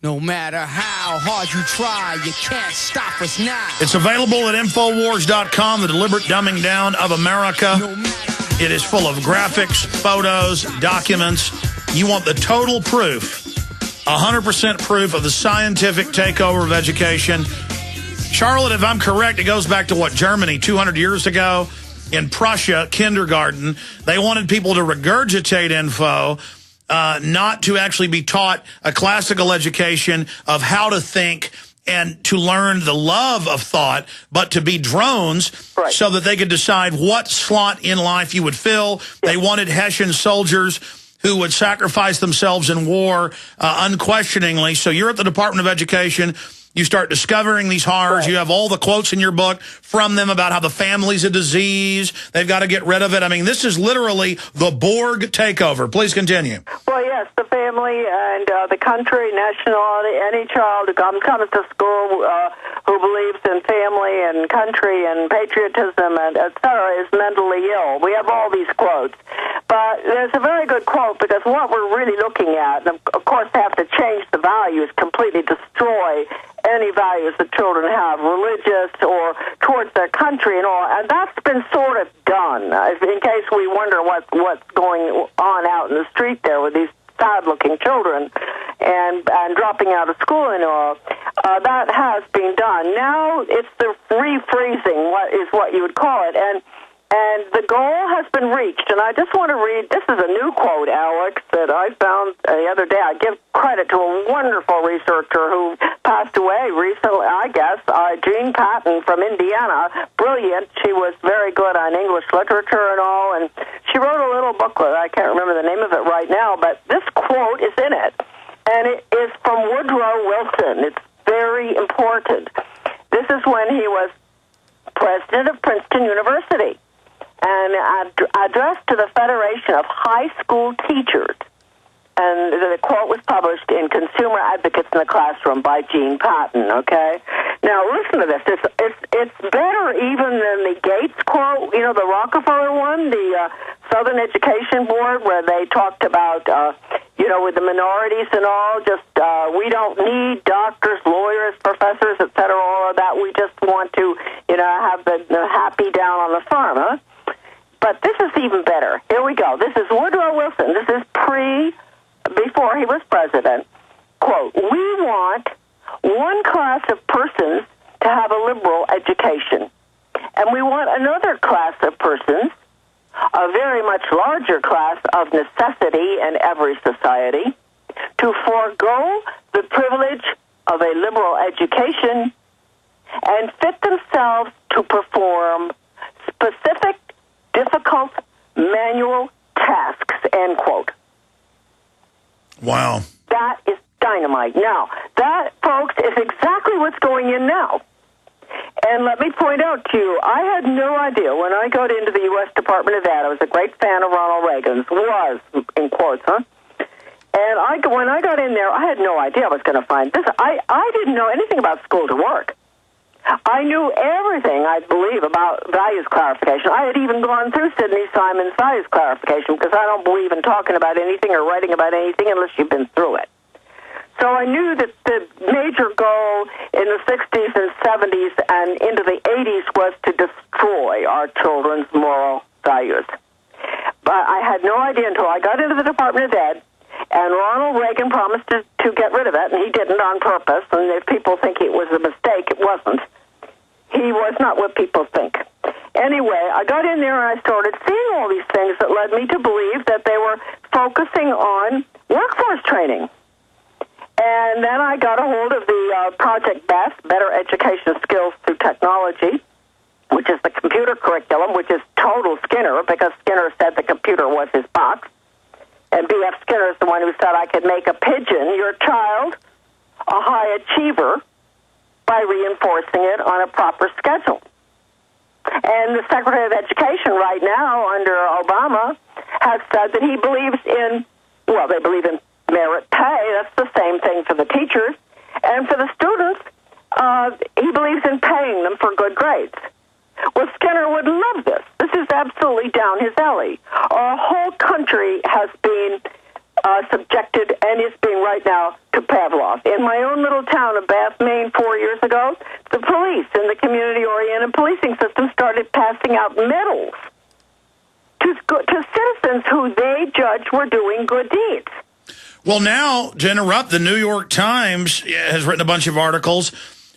No matter how hard you try, you can't stop us now. It's available at Infowars.com, the deliberate dumbing down of America. It is full of graphics, photos, documents. You want the total proof, 100% proof of the scientific takeover of education. Charlotte, if I'm correct, it goes back to, what, Germany 200 years ago? In Prussia, kindergarten, they wanted people to regurgitate info, not to actually be taught a classical education of how to think and to learn the love of thought, but to be drones so that they could decide what slot in life you would fill. They wanted Hessian soldiers who would sacrifice themselves in war unquestioningly. So you're at the Department of Education. You start discovering these horrors. You have all the quotes in your book from them about how the family's a disease. They've got to get rid of it. I mean, this is literally the Borg takeover. Please continue. Well, yes, the family and the country, nationality, any child who comes to school who believes in family and country and patriotism and et cetera is mentally ill. We have all these quotes. But there's a very good quote, because what we're really looking at, and of course they have to change the values, completely destroy any values that children have, religious or towards their country and all, and that's been sort of done, in case we wonder what's going on out in the street there with these sad-looking children and dropping out of school and all. That has been done. Now it's the refreezing, what you would call it, and the goal has been reached. And I just want to read, this is a new quote, Alex, that I found the other day. I give credit to a wonderful researcher who passed away recently, I guess, Jean Patton from Indiana. Brilliant. She was very good on English literature and all, and she wrote a little booklet. I can't remember the name of it right now, but this quote is in it, and it is from Woodrow Wilson. It's very important. This is when he was president of Princeton University, and addressed to the Federation of High School Teachers. And the quote was published in Consumer Advocates in the Classroom by Jean Patton, okay? Now, listen to this. It's better even than the Gates quote, you know, the Rockefeller one, the Southern Education Board, where they talked about, with the minorities and all, just we don't need doctors, lawyers, professors, et cetera, all of that. We just want to, have the happy down on the farm, huh? But this is even better. Here we go. This is Woodrow Wilson. This is before he was president. Quote, we want one class of persons to have a liberal education, and we want another class of persons, a very much larger class of necessity in every society, to forego the privilege of a liberal education and fit themselves to perform specific, difficult, manual tasks, end quote. Wow. That is dynamite. Now, that, folks, is exactly what's going in now. And let me point out to you, I had no idea when I got into the U.S. Department of Ed. I was a great fan of Ronald Reagan's, was, in quotes, huh? And when I got in there, I had no idea I was going to find this. I didn't know anything about school to work. I knew everything, I believe, about values clarification. I had even gone through Sidney Simon's values clarification, because I don't believe in talking about anything or writing about anything unless you've been through it. So I knew that the major goal in the 60s and 70s and into the 80s was to destroy our children's moral values. But I had no idea until I got into the Department of Ed, and Ronald Reagan promised to get rid of it, and he didn't on purpose. And if people think it was a mistake, it wasn't. He was not what people think. Anyway, I got in there and I started seeing all these things that led me to believe that they were focusing on workforce training. And then I got a hold of the Project BEST, Better Education Skills Through Technology, which is the computer curriculum, which is total Skinner, because Skinner said the computer was his box. And B.F. Skinner is the one who said I could make a pigeon, your child, a high achiever, by reinforcing it on a proper schedule. And the Secretary of Education right now, under Obama, has said that he believes in, well, they believe in merit pay. That's the same thing for the teachers. And for the students, he believes in paying them for good grades. Well, Skinner would love this. This is absolutely down his alley. Our whole country has been subjected, and is being right now, to Pavlov. In in my own little town of Bath, Maine, 4 years ago, the police in the community-oriented policing system started passing out medals to citizens who they judged were doing good deeds. Well, now, to interrupt, the New York Times has written a bunch of articles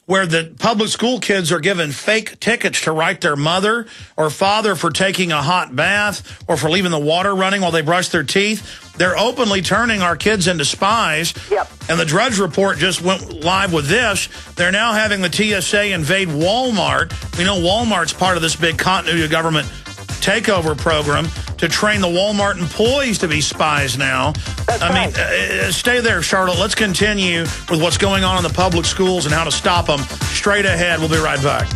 where the public school kids are given fake tickets to write their mother or father for taking a hot bath or for leaving the water running while they brush their teeth. They're openly turning our kids into spies. Yep. And the Drudge Report just went live with this. They're now having the TSA invade Walmart. We know Walmart's part of this big continuity of government takeover program to train the Walmart employees to be spies now. I mean, stay there, Charlotte. Let's continue with what's going on in the public schools and how to stop them. Straight ahead. We'll be right back.